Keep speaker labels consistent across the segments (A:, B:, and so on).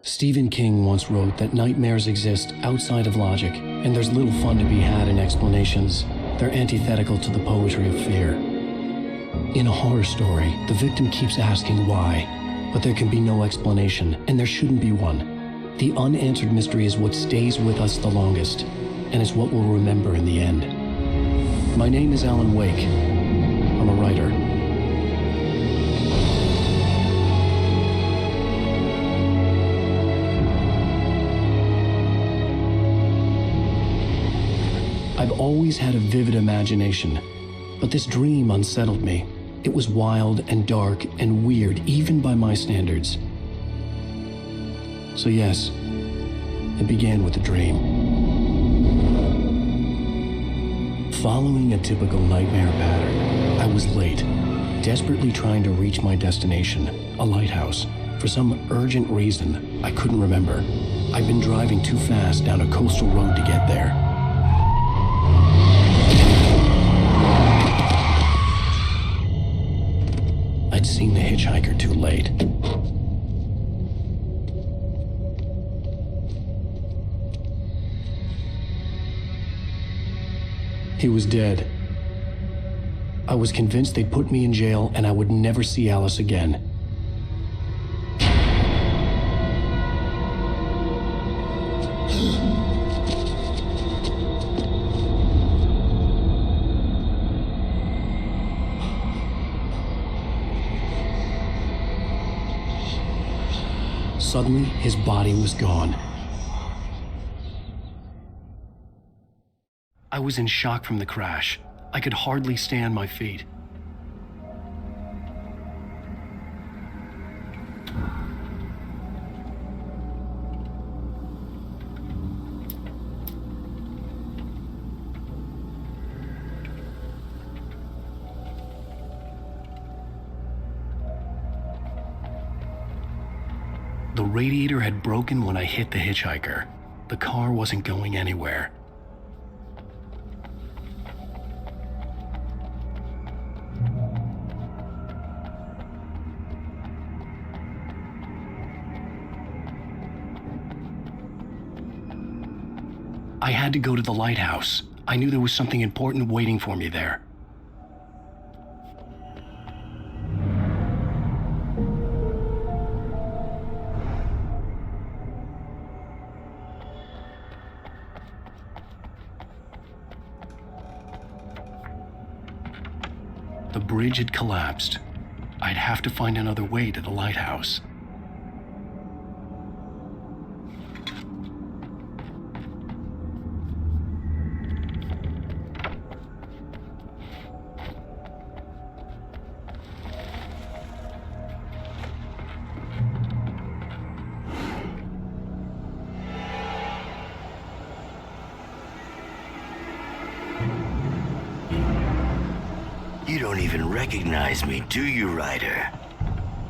A: Stephen King once wrote that nightmares exist outside of logic, and there's little fun to be had in explanations. They're antithetical to the poetry of fear. In a horror story, the victim keeps asking why, but there can be no explanation, and there shouldn't be one. The unanswered mystery is what stays with us the longest, and it's what we'll remember in the end. My name is Alan Wake. I'm a writer. I've always had a vivid imagination, but this dream unsettled me. It was wild and dark and weird, even by my standards. So yes, it began with a dream. Following a typical nightmare pattern, I was late, desperately trying to reach my destination, a lighthouse. For some urgent reason, I couldn't remember. I'd been driving too fast down a coastal road to get there. I'd seen the hitchhiker too late. He was dead. I was convinced they'd put me in jail and I would never see Alice again. Suddenly, his body was gone. I was in shock from the crash. I could hardly stay on my feet. The radiator had broken when I hit the hitchhiker. The car wasn't going anywhere. I had to go to the lighthouse. I knew there was something important waiting for me there. The bridge had collapsed. I'd have to find another way to the lighthouse.
B: You don't even recognize me, do you, Ryder?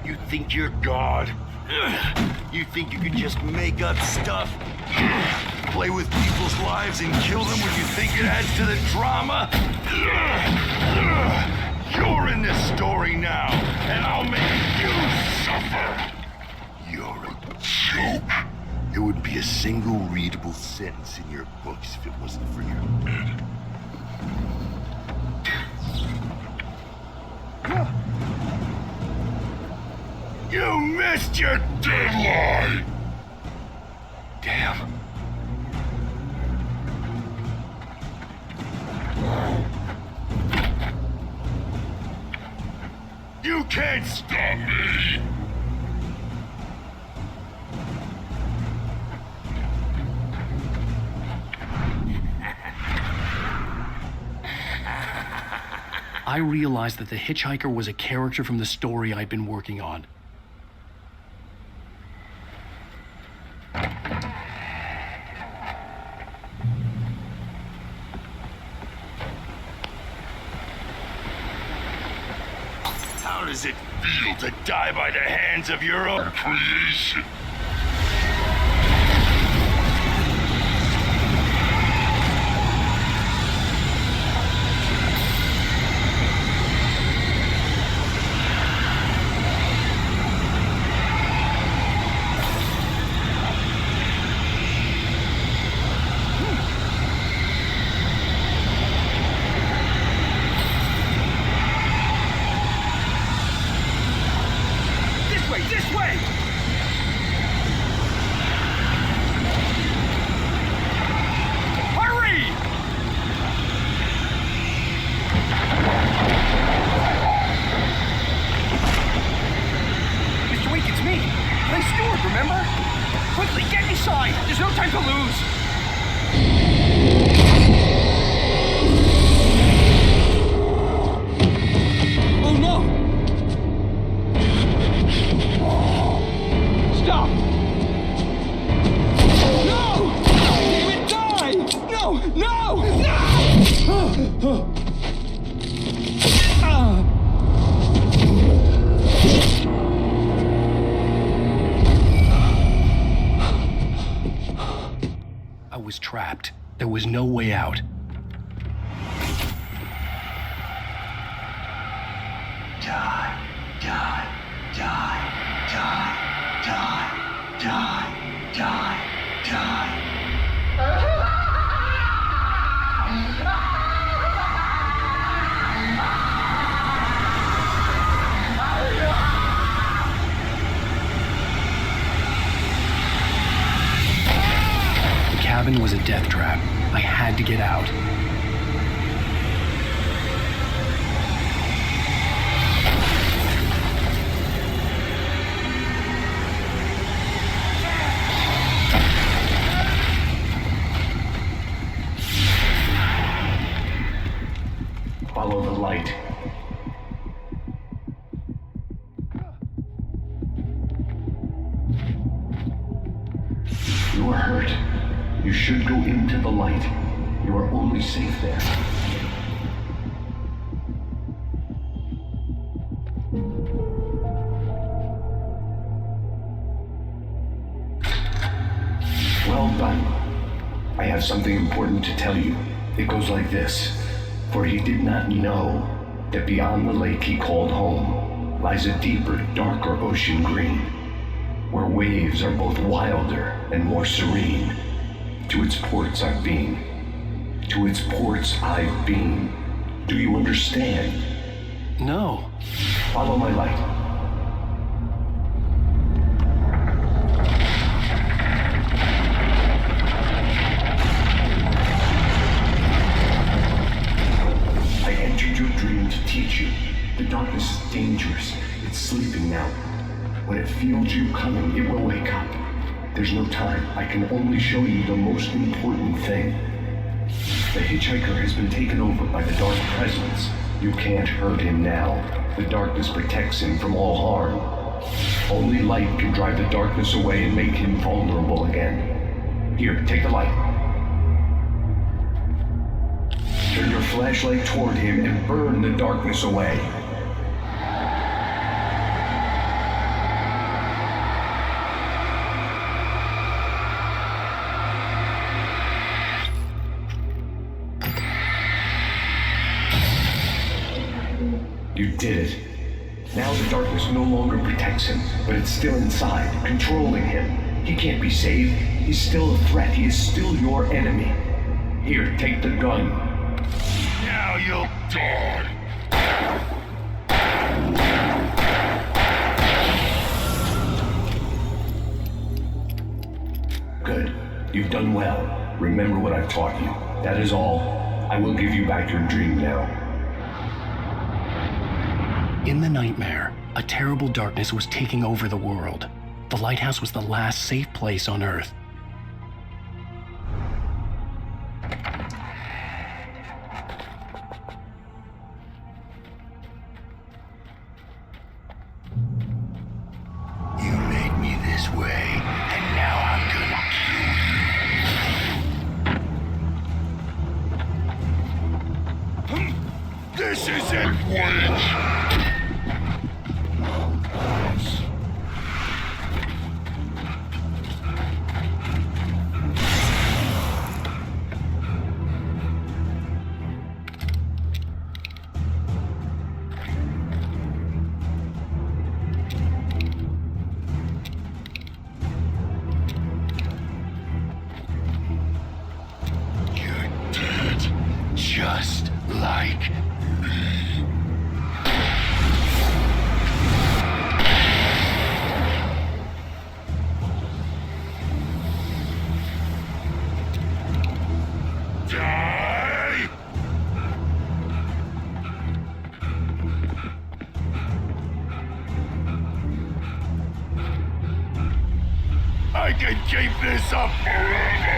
B: You think you're God? You think you could just make up stuff? Play with people's lives and kill them when you think it adds to the drama? You're in this story now, and I'll make you suffer. You're a joke. There would be a single readable sentence in your books if it wasn't for your head. You missed your deadline! Damn. You can't stop me!
A: I realized that the hitchhiker was a character from the story I'd been working on.
B: How does it feel to die by the hands of your own creation?
A: trapped. There was no way out.
B: Die, die, die, die, die, die, die, die.
A: The cabin was a death trap. I had to get out.
C: Follow the light. You are hurt. You should go into the light. You are only safe there. Well done. I have something important to tell you. It goes like this. For he did not know that beyond the lake he called home lies a deeper, darker ocean green, where waves are both wilder and more serene. To its ports I've been. To its ports I've been. Do you understand?
A: No.
C: Follow my light. I entered your dream to teach you. The darkness is dangerous. It's sleeping now. When it feels you coming, it will wake up. There's no time. I can only show you the most important thing. The hitchhiker has been taken over by the dark presence. You can't hurt him now. The darkness protects him from all harm. Only light can drive the darkness away and make him vulnerable again. Here, take the light. Turn your flashlight toward him and burn the darkness away. You did it. Now the darkness no longer protects him, but it's still inside, controlling him. He can't be saved. He's still a threat. He is still your enemy. Here, take the gun.
B: Now you'll die.
C: Good. You've done well. Remember what I've taught you. That is all. I will give you back your dream now.
A: In the nightmare, a terrible darkness was taking over the world. The lighthouse was the last safe place on Earth.
B: You made me this way, and now I'm gonna kill you. This isn't witch! Just like me. Die! I can keep this up forever!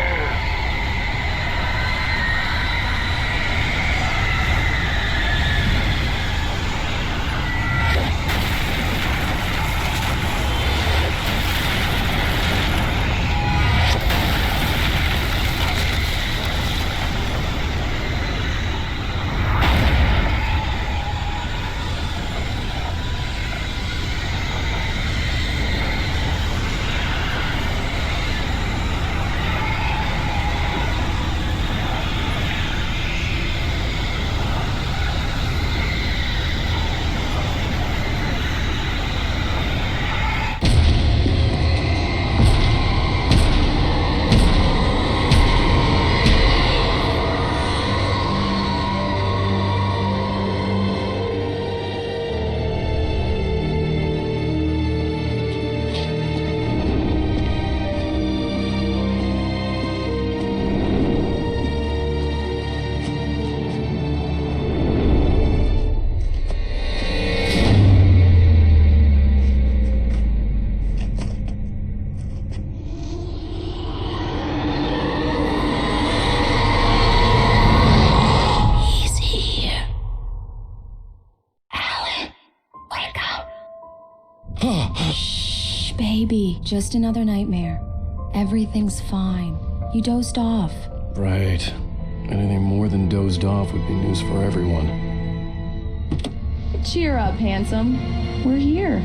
D: Shh, baby. Just another nightmare. Everything's fine. You dozed off.
A: Right. Anything more than dozed off would be news for everyone.
D: Cheer up, handsome. We're here.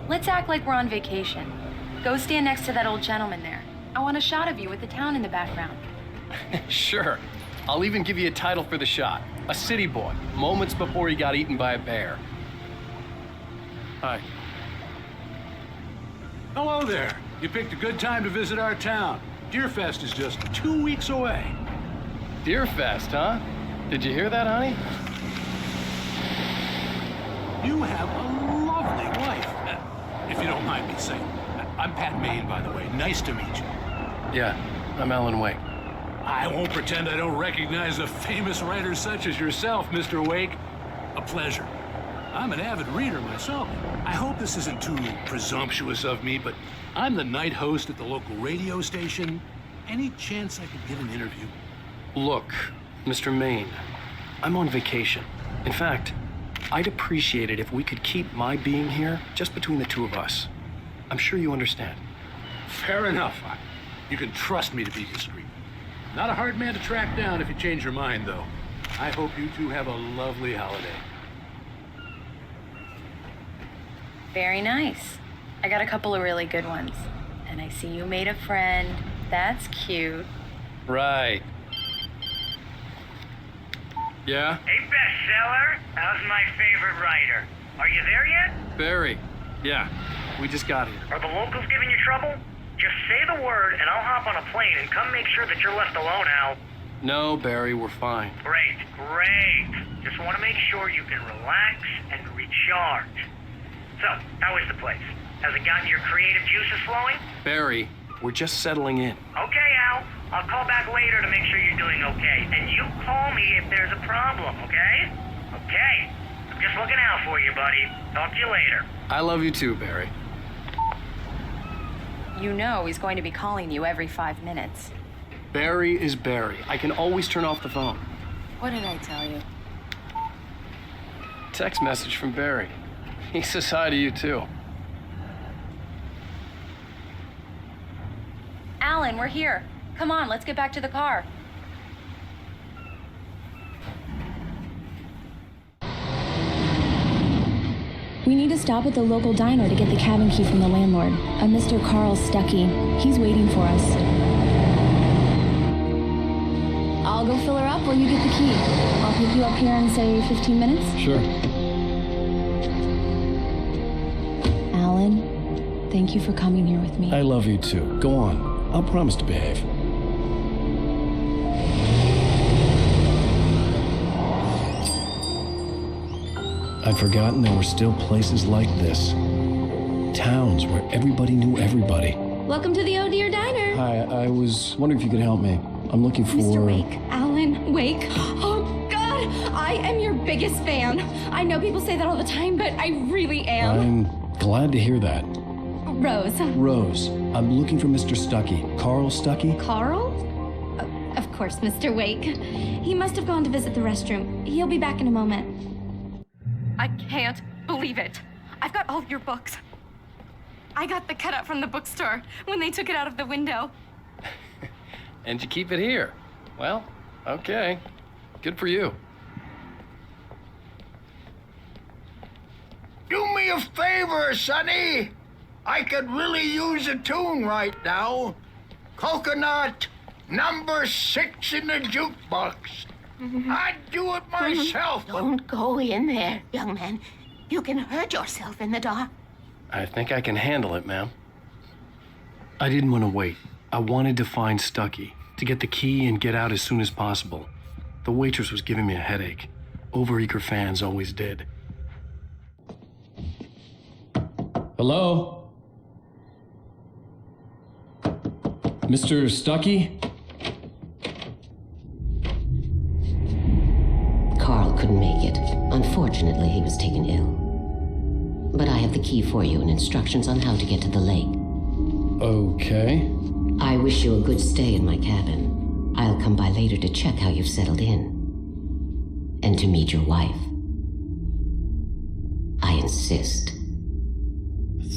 E: Let's act like we're on vacation. Go stand next to that old gentleman there. I want a shot of you with the town in the background.
F: Sure. I'll even give you a title for the shot. A city boy, moments before he got eaten by a bear. Hi.
G: Hello there. You picked a good time to visit our town. Deerfest is just 2 weeks away.
F: Deerfest, huh? Did you hear that, honey?
G: You have a lovely wife. If you don't mind me saying. I'm Pat Maine, by the way. Nice to meet you.
F: Yeah, I'm Alan Wake.
G: I won't pretend I don't recognize a famous writer such as yourself, Mr. Wake. A pleasure. I'm an avid reader myself. I hope this isn't too presumptuous of me, but I'm the night host at the local radio station. Any chance I could get an interview?
F: Look, Mr. Maine, I'm on vacation. In fact, I'd appreciate it if we could keep my being here just between the two of us. I'm sure you understand.
G: Fair enough. You can trust me to be discreet. Not a hard man to track down if you change your mind, though. I hope you two have a lovely holiday.
E: Very nice. I got a couple of really good ones. And I see you made a friend. That's cute.
F: Right. Yeah?
H: Hey, bestseller. How's my favorite writer? Are you there yet?
F: Barry. Yeah, we just got here.
H: Are the locals giving you trouble? Just say the word and I'll hop on a plane and come make sure that you're left alone, Al.
F: No, Barry, we're fine.
H: Great. Just want to make sure you can relax and recharge. So, how is the place? Has it gotten your creative juices flowing?
F: Barry, we're just settling in.
H: Okay, Al. I'll call back later to make sure you're doing okay. And you call me if there's a problem, okay? Okay. I'm just looking out for you, buddy. Talk to you later.
F: I love you too, Barry.
E: You know he's going to be calling you every 5 minutes.
F: Barry is Barry. I can always turn off the phone.
E: What did I tell you?
F: Text message from Barry. He says hi to you too.
E: Alan, we're here. Come on, let's get back to the car.
D: We need to stop at the local diner to get the cabin key from the landlord, a Mr. Carl Stuckey. He's waiting for us. I'll go fill her up while you get the key. I'll pick you up here in, say, 15 minutes?
A: Sure.
D: Alan, thank you for coming here with me.
A: I love you too. Go on. I'll promise to behave. I'd forgotten there were still places like this. Towns where everybody knew everybody.
D: Welcome to the Oh Dear Diner.
A: Hi, I was wondering if you could help me. I'm looking for...
D: Mr. Wake. Alan Wake. Oh, God. I am your biggest fan. I know people say that all the time, but I really am.
A: I'm glad to hear that.
D: Rose.
A: Rose, I'm looking for Mr. Stuckey. Carl Stuckey?
D: Carl? Of course, Mr. Wake. He must have gone to visit the restroom. He'll be back in a moment.
I: I can't believe it. I've got all your books. I got the cutout from the bookstore when they took it out of the window.
F: And you keep it here. Well, okay. Good for you.
B: Do me a favor, Sonny. I could really use a tune right now. Coconut,
J: Number 6 in the jukebox. I'd do it myself.
K: Don't go in there, young man. You can hurt yourself in the dark.
F: I think I can handle it, ma'am. I didn't want to wait. I wanted to find Stucky, to get the key and get out as soon as possible. The waitress was giving me a headache. Overeager fans always did.
A: Hello? Mr. Stucky?
K: Carl couldn't make it. Unfortunately, he was taken ill. But I have the key for you and instructions on how to get to the lake.
A: Okay.
K: I wish you a good stay in my cabin. I'll come by later to check how you've settled in. And to meet your wife. I insist.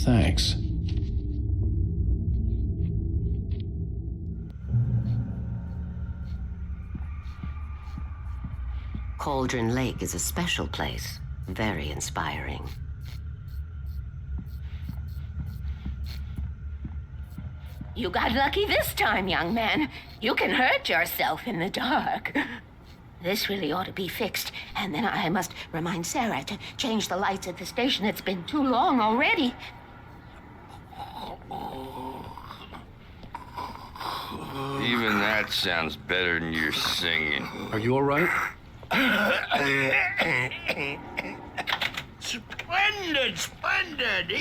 A: Thanks.
K: Cauldron Lake is a special place. Very inspiring. You got lucky this time, young man. You can hurt yourself in the dark. This really ought to be fixed, and then I must remind Sarah to change the lights at the station. It's been too long already.
B: Even that sounds better than your singing.
F: Are you all right?
J: Splendid, splendid.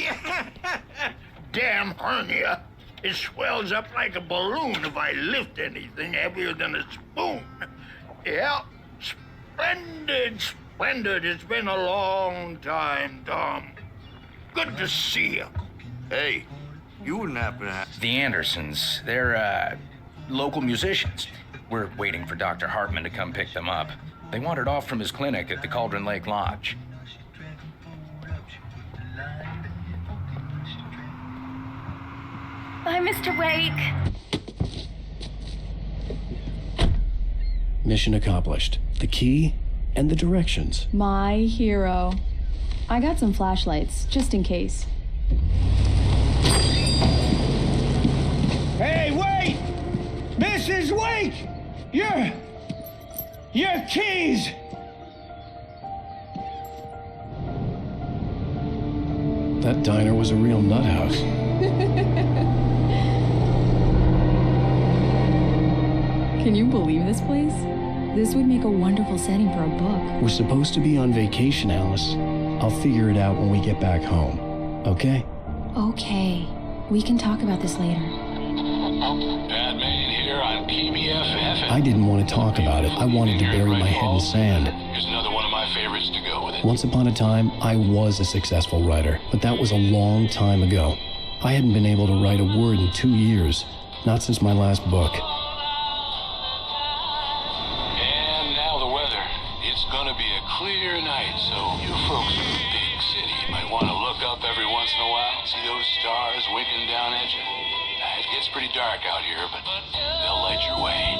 J: Damn hernia. It swells up like a balloon if I lift anything heavier than a spoon. Yeah, splendid, splendid. It's been a long time, Tom. Good to see you.
B: Hey, you wouldn't happen to have...
L: The Andersons, they're, local musicians. We're waiting for Dr. Hartman to come pick them up. They wandered off from his clinic at the Cauldron Lake Lodge.
E: Bye, Mr. Wake.
A: Mission accomplished. The key and the directions.
M: My hero. I got some flashlights, just in case.
J: Hey, wait! Mrs. Wake! Your keys!
A: That diner was a real nut house.
M: Can you believe this place? This would make a wonderful setting for a book.
A: We're supposed to be on vacation, Alice. I'll figure it out when we get back home. Okay?
M: Okay. We can talk about this later.
G: Pat Main here on PBFF.
A: I didn't want to talk about it. I wanted to bury my head in sand.
G: Here's another one of my favorites to go with it.
A: Once upon a time, I was a successful writer, but that was a long time ago. I hadn't been able to write a word in 2 years. Not since my last book.
G: And now the weather. It's gonna be a clear night, so you folks in the big city might want to look up every once in a while, see those stars winking down at you. It gets pretty dark out here, but they'll light your way.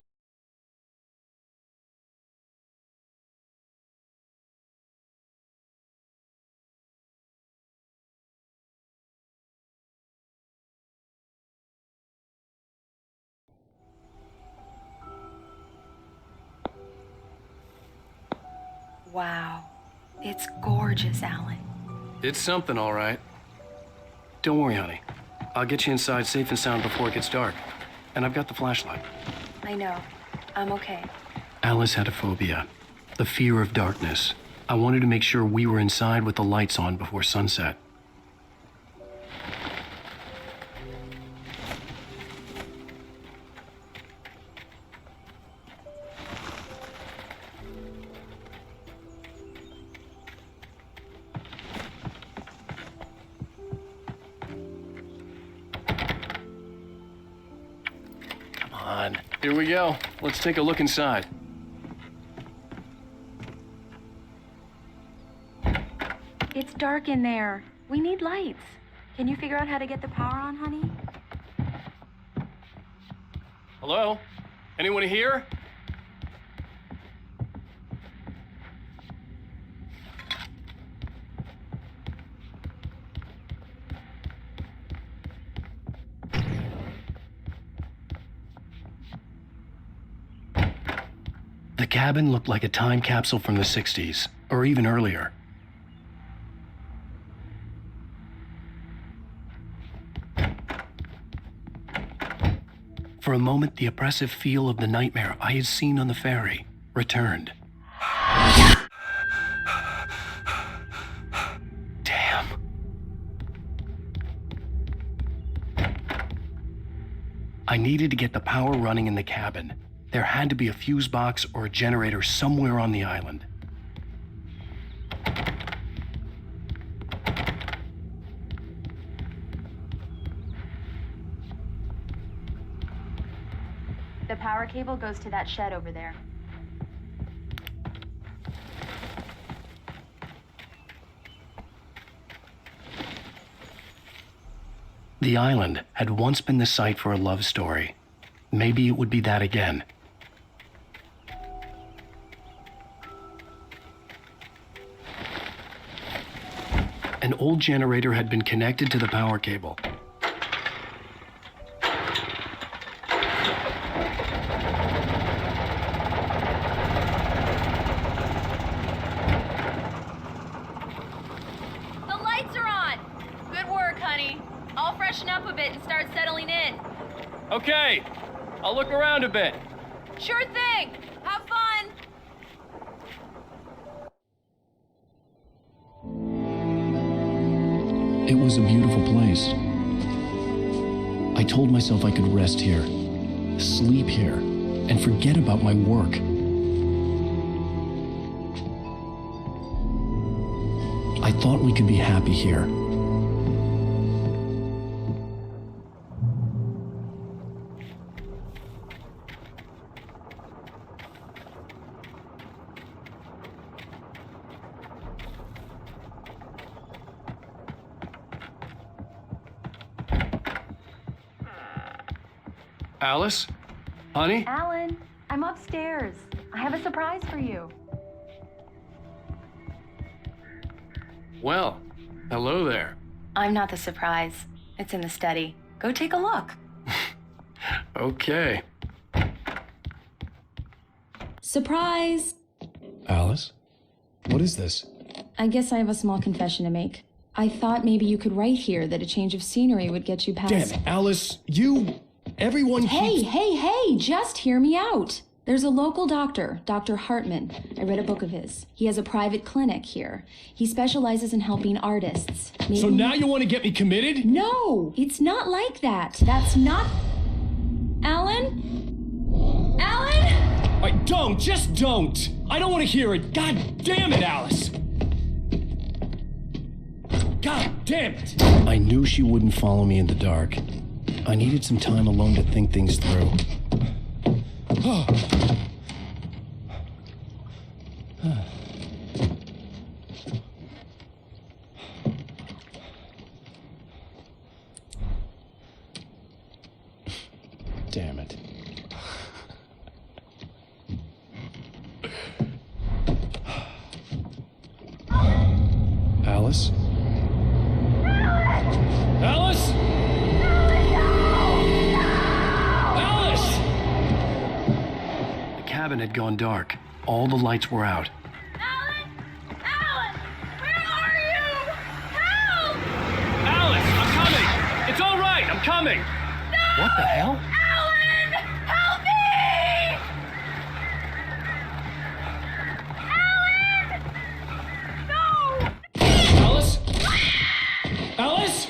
E: Wow. It's gorgeous, Alan.
F: It's something, all right. Don't worry, honey. I'll get you inside safe and sound before it gets dark. And I've got the flashlight.
E: I know. I'm okay.
A: Alice had a phobia. The fear of darkness. I wanted to make sure we were inside with the lights on before sunset.
F: Here we go. Let's take a look inside.
E: It's dark in there. We need lights. Can you figure out how to get the power on, honey?
F: Hello? Anyone here? The cabin looked like a time capsule from the 60s, or even earlier. For a moment, the oppressive feel of the nightmare I had seen on the ferry returned. Damn. I needed to get the power running in the cabin. There had to be a fuse box or a generator somewhere on the island.
E: The power cable goes to that shed over there.
F: The island had once been the site for a love story. Maybe it would be that again. An old generator had been connected to the power cable.
E: The lights are on! Good work, honey. I'll freshen up a bit and start settling in.
F: Okay, I'll look around a bit.
E: Sure thing! Have fun!
A: It was a beautiful place. I told myself I could rest here, sleep here, and forget about my work. I thought we could be happy here.
F: Alice? Honey?
E: Alan, I'm upstairs. I have a surprise for you.
F: Well, hello there.
E: I'm not the surprise. It's in the study. Go take a look.
F: Okay.
M: Surprise!
A: Alice? What is this?
M: I guess I have a small confession to make. I thought maybe you could write here that a change of scenery would get you past...
A: Damn, Alice, everyone
M: Hey, just hear me out. There's a local doctor, Dr. Hartman. I read a book of his. He has a private clinic here. He specializes in helping artists.
A: So now you want to get me committed?
M: No, it's not like that. That's not... Alan? Alan?
A: Just don't! I don't want to hear it. God damn it, Alice! God damn it! I knew she wouldn't follow me in the dark. I needed some time alone to think things through. Damn it. Alice? Alice? Alice!
F: The cabin had gone dark. All the lights were out.
E: Alan! Alan! Where are you? Help!
F: Alice, I'm coming! It's all right, I'm coming!
E: No!
F: What the hell?
E: Alan! Help me! Alan! No!
A: Alice? Alice?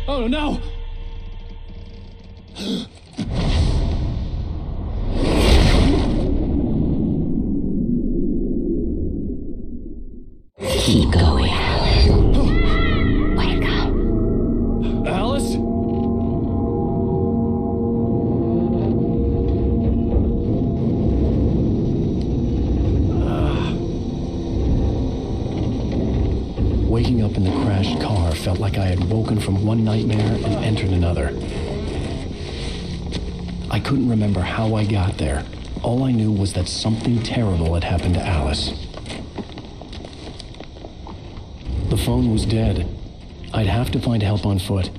A: Oh no!
K: Keep going, Alan. Wake up.
A: Alice? Waking up in the crashed car felt like I had woken from one nightmare and entered another. I couldn't remember how I got there. All I knew was that something terrible had happened to Alice. The phone was dead. I'd have to find help on foot.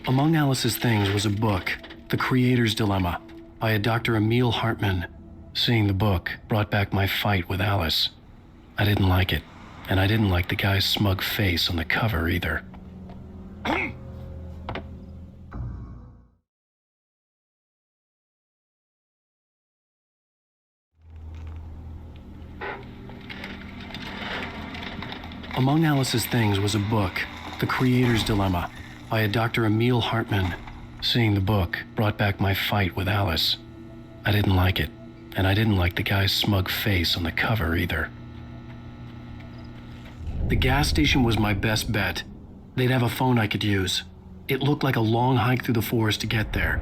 F: Among Alice's things was a book, The Creator's Dilemma, by a Dr. Emil Hartman. Seeing the book brought back my fight with Alice. I didn't like it, and I didn't like the guy's smug face on the cover either. Among Alice's things was a book, The Creator's Dilemma, by a Dr. Emil Hartman. Seeing the book brought back my fight with Alice. I didn't like it, and I didn't like the guy's smug face on the cover either. The gas station was my best bet. They'd have a phone I could use. It looked like a long hike through the forest to get there.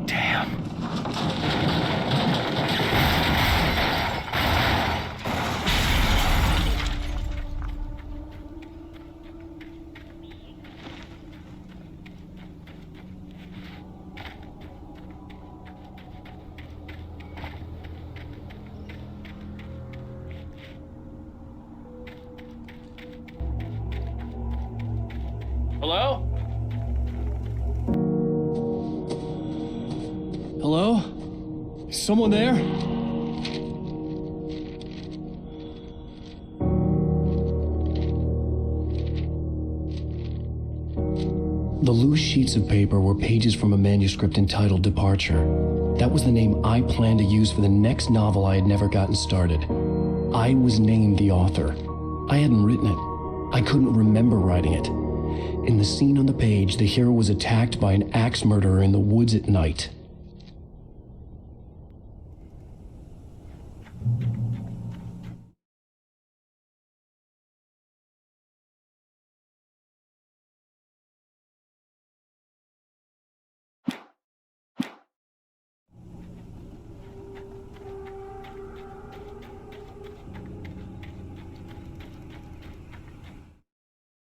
F: Damn. Hello?
A: Hello? Someone there? The loose sheets of paper were pages from a manuscript entitled Departure. That was the name I planned to use for the next novel I had never gotten started. I was named the author. I hadn't written it. I couldn't remember writing it. In the scene on the page, the hero was attacked by an axe murderer in the woods at night.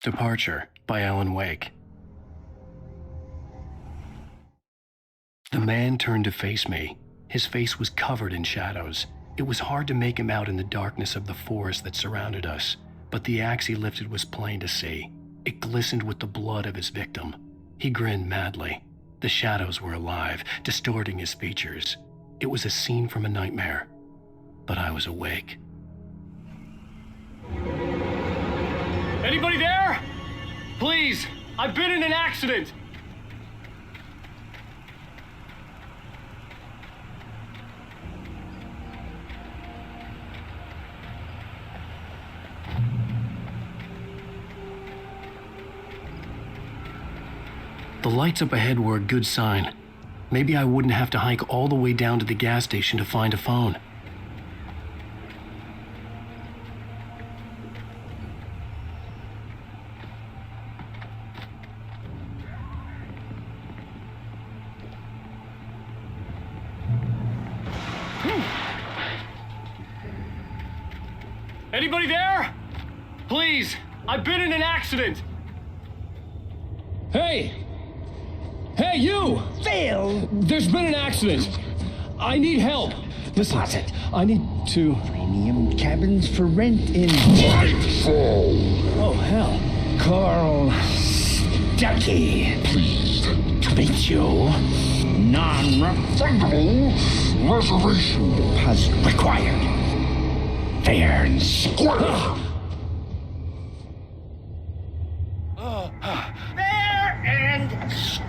F: Departure by Alan Wake. The man turned to face me. His face was covered in shadows. It was hard to make him out in the darkness of the forest that surrounded us, but the axe he lifted was plain to see. It glistened with the blood of his victim. He grinned madly. The shadows were alive, distorting his features. It was a scene from a nightmare, but I was awake.
N: Anybody there? Please, I've been in an accident.
F: The lights up ahead were a good sign. Maybe I wouldn't have to hike all the way down to the gas station to find a phone.
N: Anybody there? Please, I've been in an accident.
A: Hey! Hey, you!
O: Phil!
A: There's been an accident. I need help. Listen, I need to...
O: Premium cabins for rent in... Nightfall!
A: Oh, hell.
O: Carl Stuckey.
J: Pleased
O: to meet you. Non-refundable
J: reservation
O: deposit required. Fair and square. Fair and
J: square.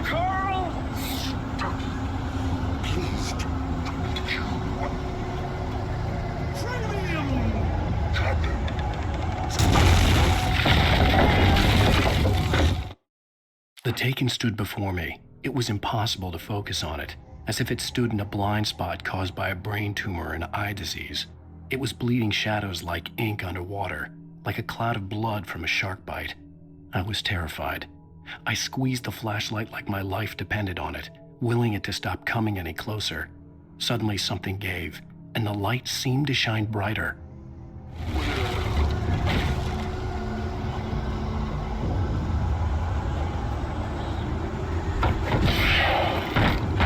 O: Carl Stuckey.
J: Pleased to meet you.
O: Premium cabin.
F: The Taken stood before me. It was impossible to focus on it, as if it stood in a blind spot caused by a brain tumor and eye disease. It was bleeding shadows like ink underwater, like a cloud of blood from a shark bite. I was terrified. I squeezed the flashlight like my life depended on it, willing it to stop coming any closer. Suddenly something gave, and the light seemed to shine brighter.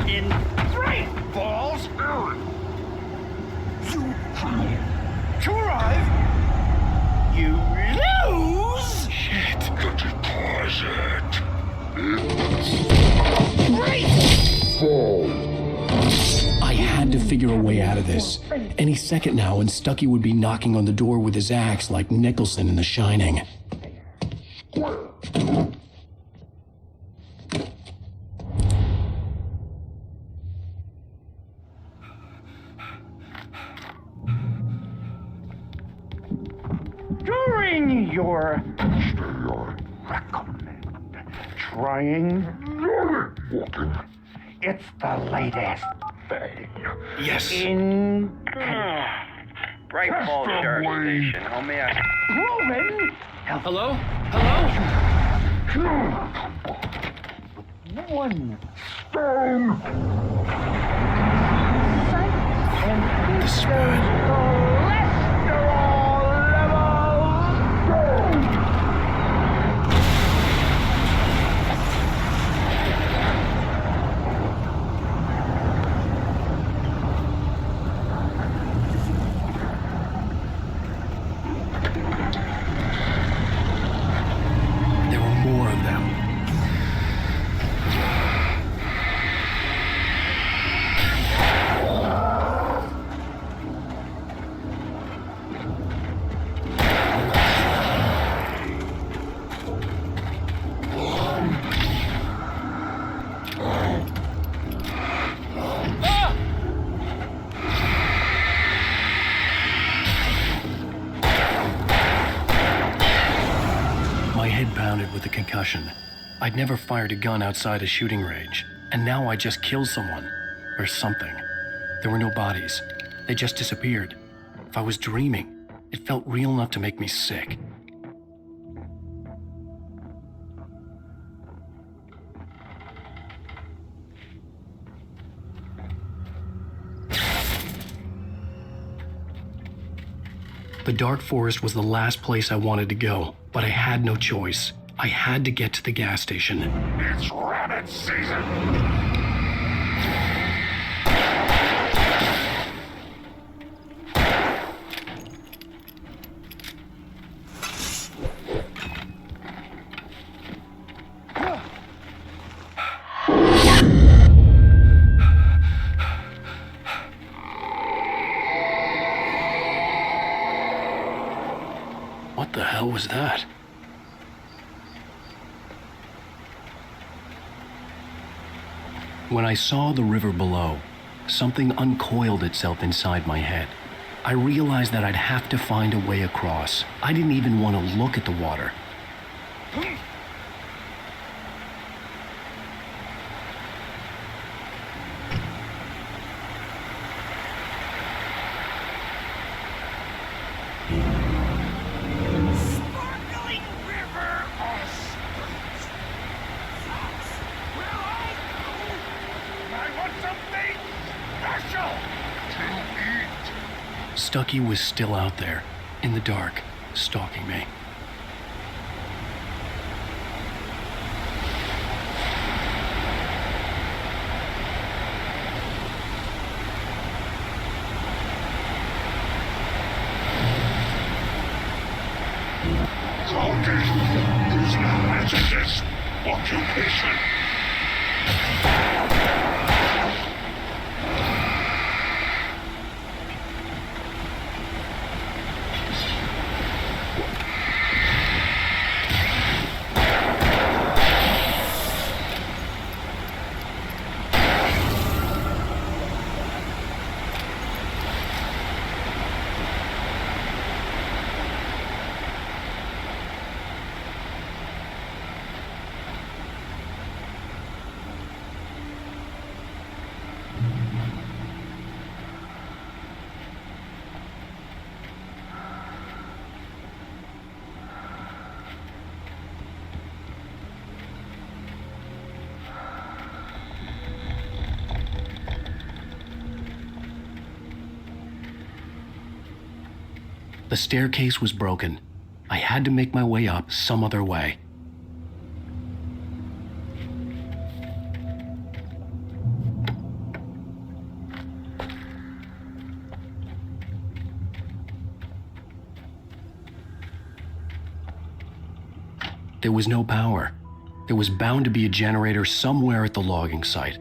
J: In great balls, you try to arrive, you lose.
F: Shit.
J: The deposit. Great fall.
A: I had to figure a way out of this. Any second now, and Stucky would be knocking on the door with his axe like Nicholson in The Shining.
J: During your recommend trying walking. It's the latest thing.
F: Yes.
J: In
P: Bright Falls Sheriff Station. How may I?
J: proven.
N: Hello?
J: One stone.
F: The spirit.
J: Cholesterol levels go.
F: There were more of them. My head pounded with the concussion. I'd never fired a gun outside a shooting range, and now I just killed someone. Or something. There were no bodies. They just disappeared. If I was dreaming, it felt real enough to make me sick. The dark forest was the last place I wanted to go, but I had no choice. I had to get to the gas station.
J: It's rabbit season.
F: What the hell was that? When I saw the river below, something uncoiled itself inside my head. I realized that I'd have to find a way across. I didn't even want to look at the water.
J: Sparkling river or street. Well, I want something special to eat.
F: Stucky was still out there, in the dark, stalking me.
J: Soldiers, who's now answered this occupation?
F: The staircase was broken. I had to make my way up some other way. There was no power. There was bound to be a generator somewhere at the logging site.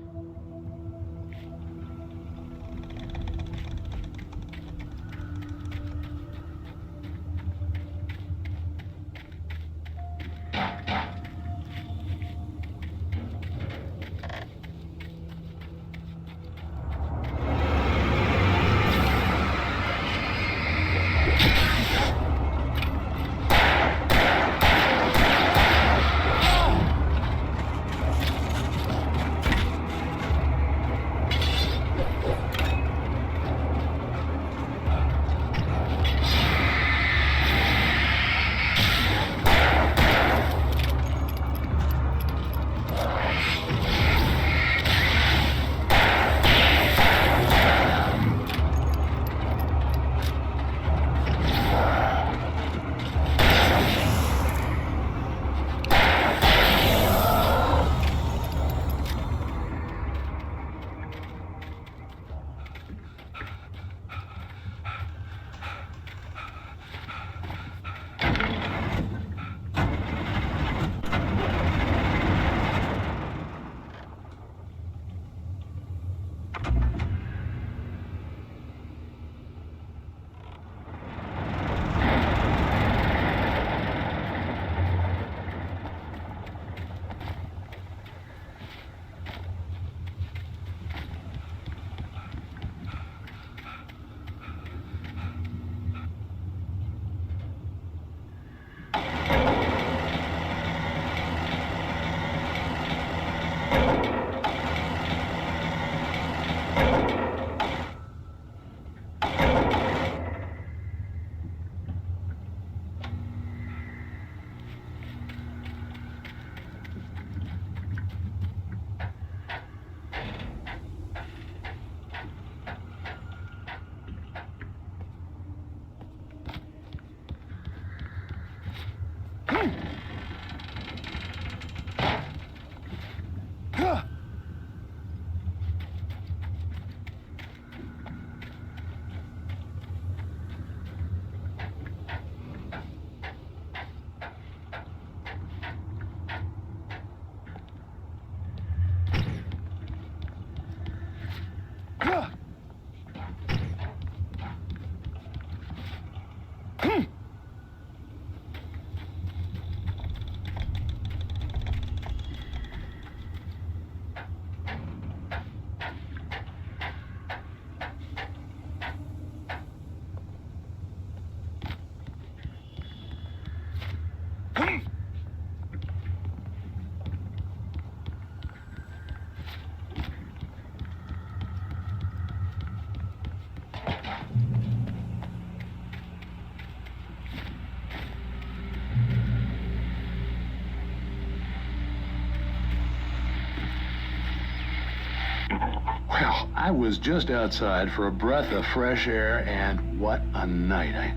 Q: Well, I was just outside for a breath of fresh air, and what a night.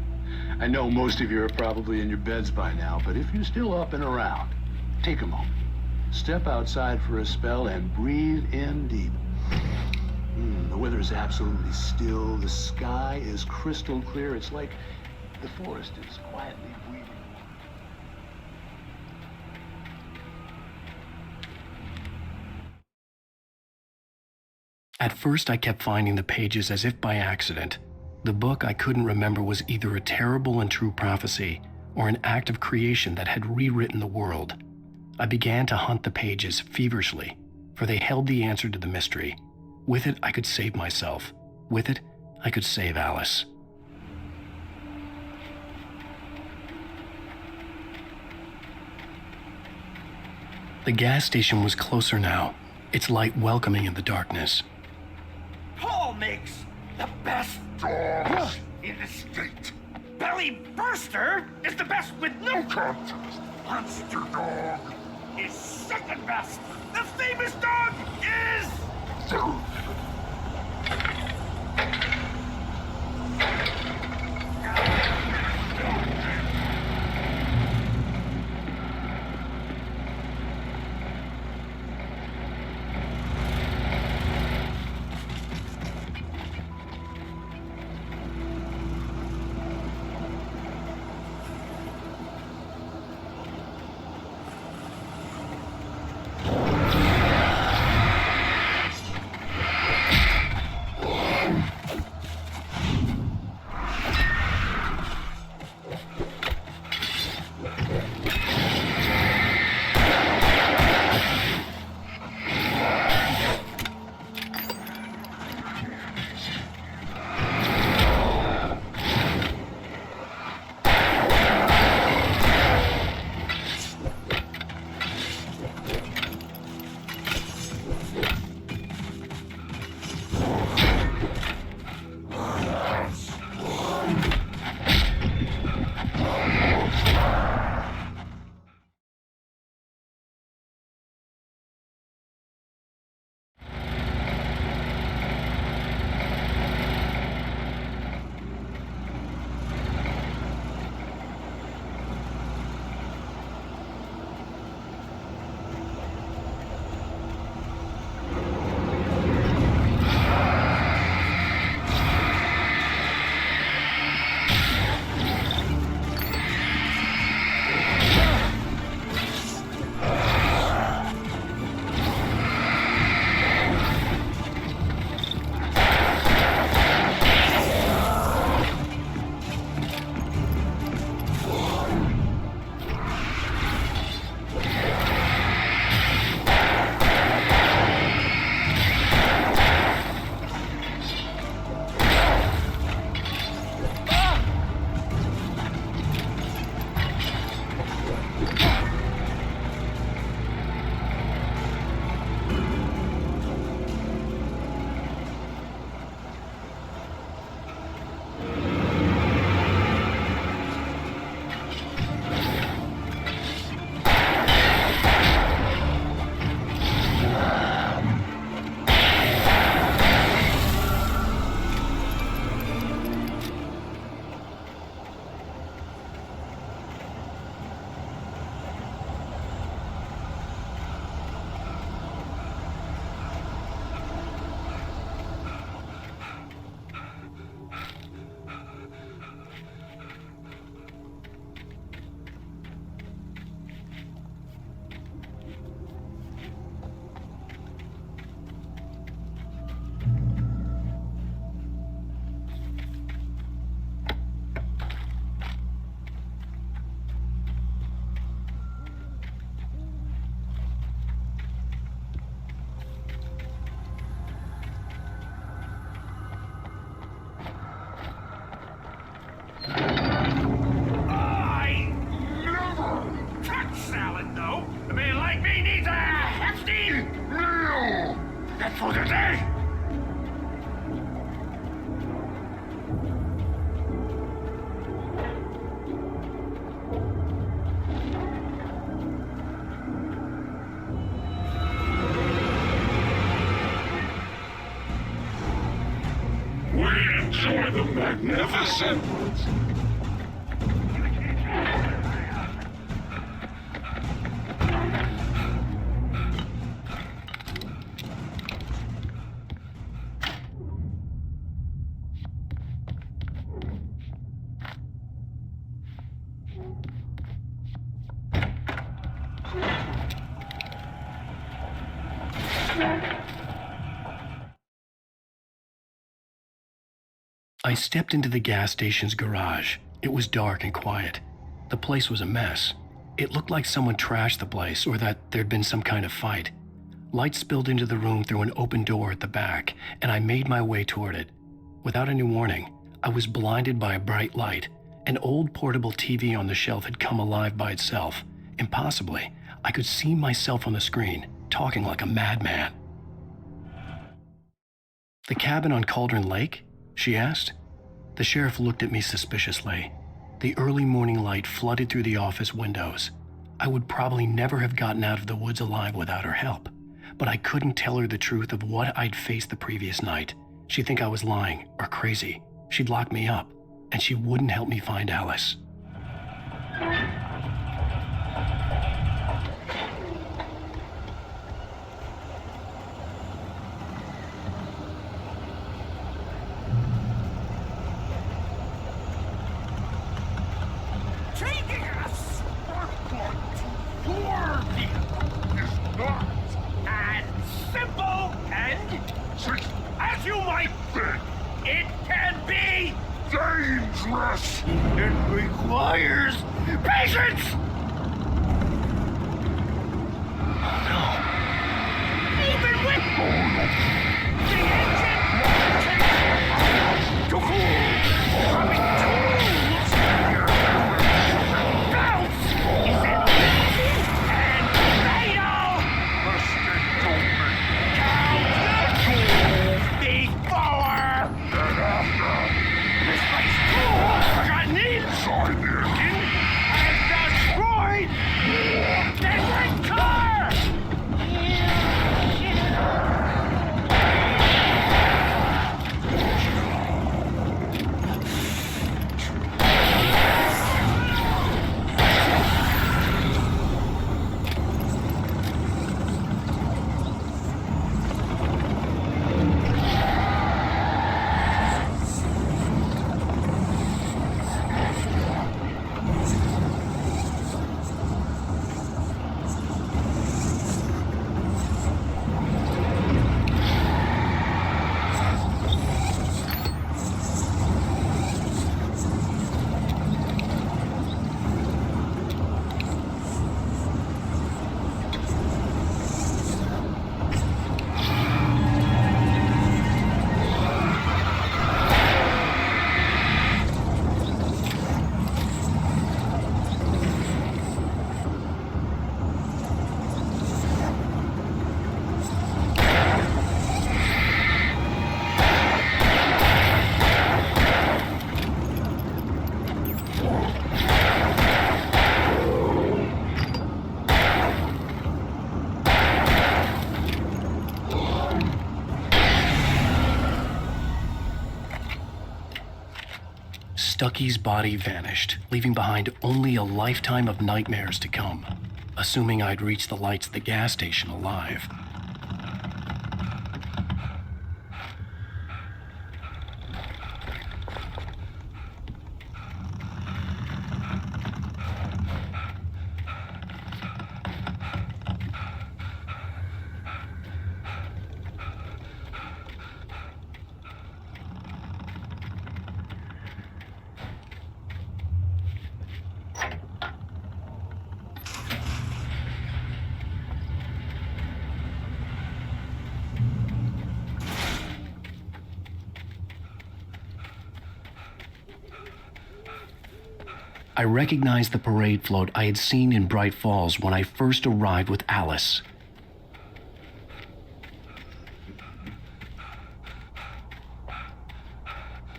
Q: I know most of you are probably in your beds by now, but if you're still up and around, take a moment. Step outside for a spell and breathe in deep. The weather is absolutely still. The sky is crystal clear. It's like the forest is quietly breathing.
F: At first, I kept finding the pages as if by accident. The book I couldn't remember was either a terrible and true prophecy or an act of creation that had rewritten the world. I began to hunt the pages feverishly, for they held the answer to the mystery. With it, I could save myself. With it, I could save Alice. The gas station was closer now, its light welcoming in the darkness.
R: Paul makes the best dogs in the state. Belly Burster is the best with no contest. Monster Dog is second best. The famous dog is...
J: say?
C: We enjoy the magnificent.
F: I stepped into the gas station's garage. It was dark and quiet. The place was a mess. It looked like someone trashed the place or that there'd been some kind of fight. Light spilled into the room through an open door at the back, and I made my way toward it. Without any warning, I was blinded by a bright light. An old portable TV on the shelf had come alive by itself. Impossibly, I could see myself on the screen, talking like a madman. "The cabin on Cauldron Lake?" she asked. The sheriff looked at me suspiciously. The early morning light flooded through the office windows. I would probably never have gotten out of the woods alive without her help, but I couldn't tell her the truth of what I'd faced the previous night. She'd think I was lying or crazy. She'd lock me up, and she wouldn't help me find Alice.
J: Taking us toward is not as simple and as you might think. It can be dangerous. It requires patience. Even with the engine to fool coming tools. Bounce is enlisted and fatal. Count before and after. This place forgotten inside the engine has destroyed every car.
F: Stucky's body vanished, leaving behind only a lifetime of nightmares to come, assuming I'd reached the lights at the gas station alive. I recognized the parade float I had seen in Bright Falls when I first arrived with Alice.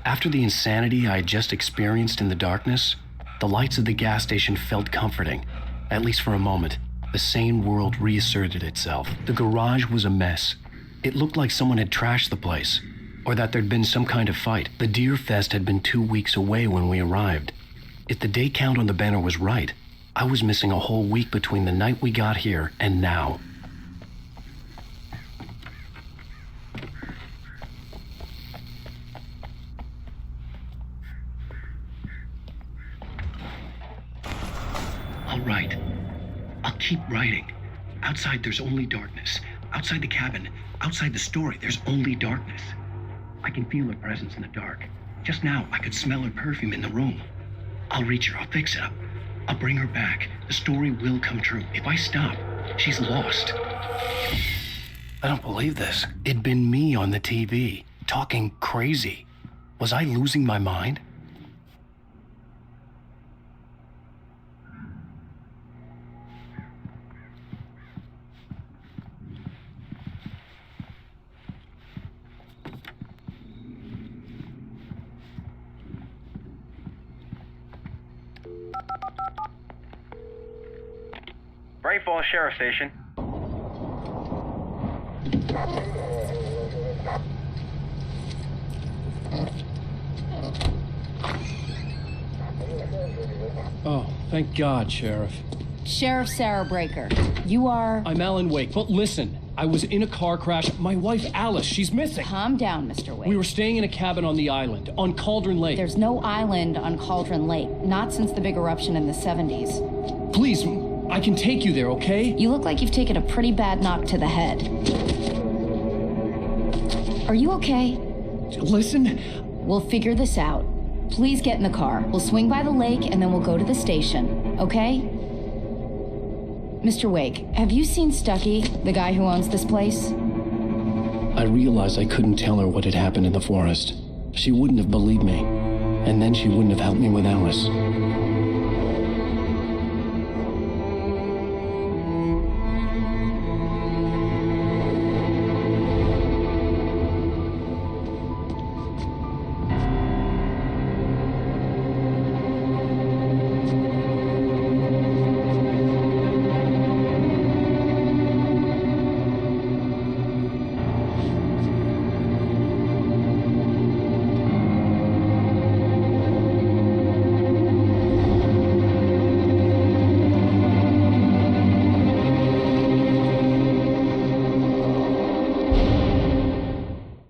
F: After the insanity I had just experienced in the darkness, the lights of the gas station felt comforting, at least for a moment. The sane world reasserted itself. The garage was a mess. It looked like someone had trashed the place, or that there'd been some kind of fight. The Deer Fest had been 2 weeks away when we arrived. If the day count on the banner was right, I was missing a whole week between the night we got here and now.
A: I'll write. I'll keep writing. Outside, there's only darkness. Outside the cabin, outside the story, there's only darkness. I can feel her presence in the dark. Just now, I could smell her perfume in the room. I'll reach her. I'll fix it up. I'll bring her back. The story will come true. If I stop, she's lost.
F: I don't believe this. It'd been me on the TV, talking crazy. Was I losing my mind?
P: Bright Falls Sheriff Station.
N: Oh, thank God, Sheriff.
M: Sheriff Sarah Breaker, you are...
N: I'm Alan Wake, but listen, I was in a car crash. My wife, Alice, she's missing.
M: Calm down, Mr. Wake.
N: We were staying in a cabin on the island, on Cauldron Lake.
M: There's no island on Cauldron Lake, not since the big eruption in the 70s.
N: Please, I can take you there, okay?
M: You look like you've taken a pretty bad knock to the head. Are you okay?
N: Listen.
M: We'll figure this out. Please get in the car. We'll swing by the lake and then we'll go to the station, okay? Mr. Wake, have you seen Stucky, the guy who owns this place?
A: I realized I couldn't tell her what had happened in the forest. She wouldn't have believed me. And then she wouldn't have helped me with Alice.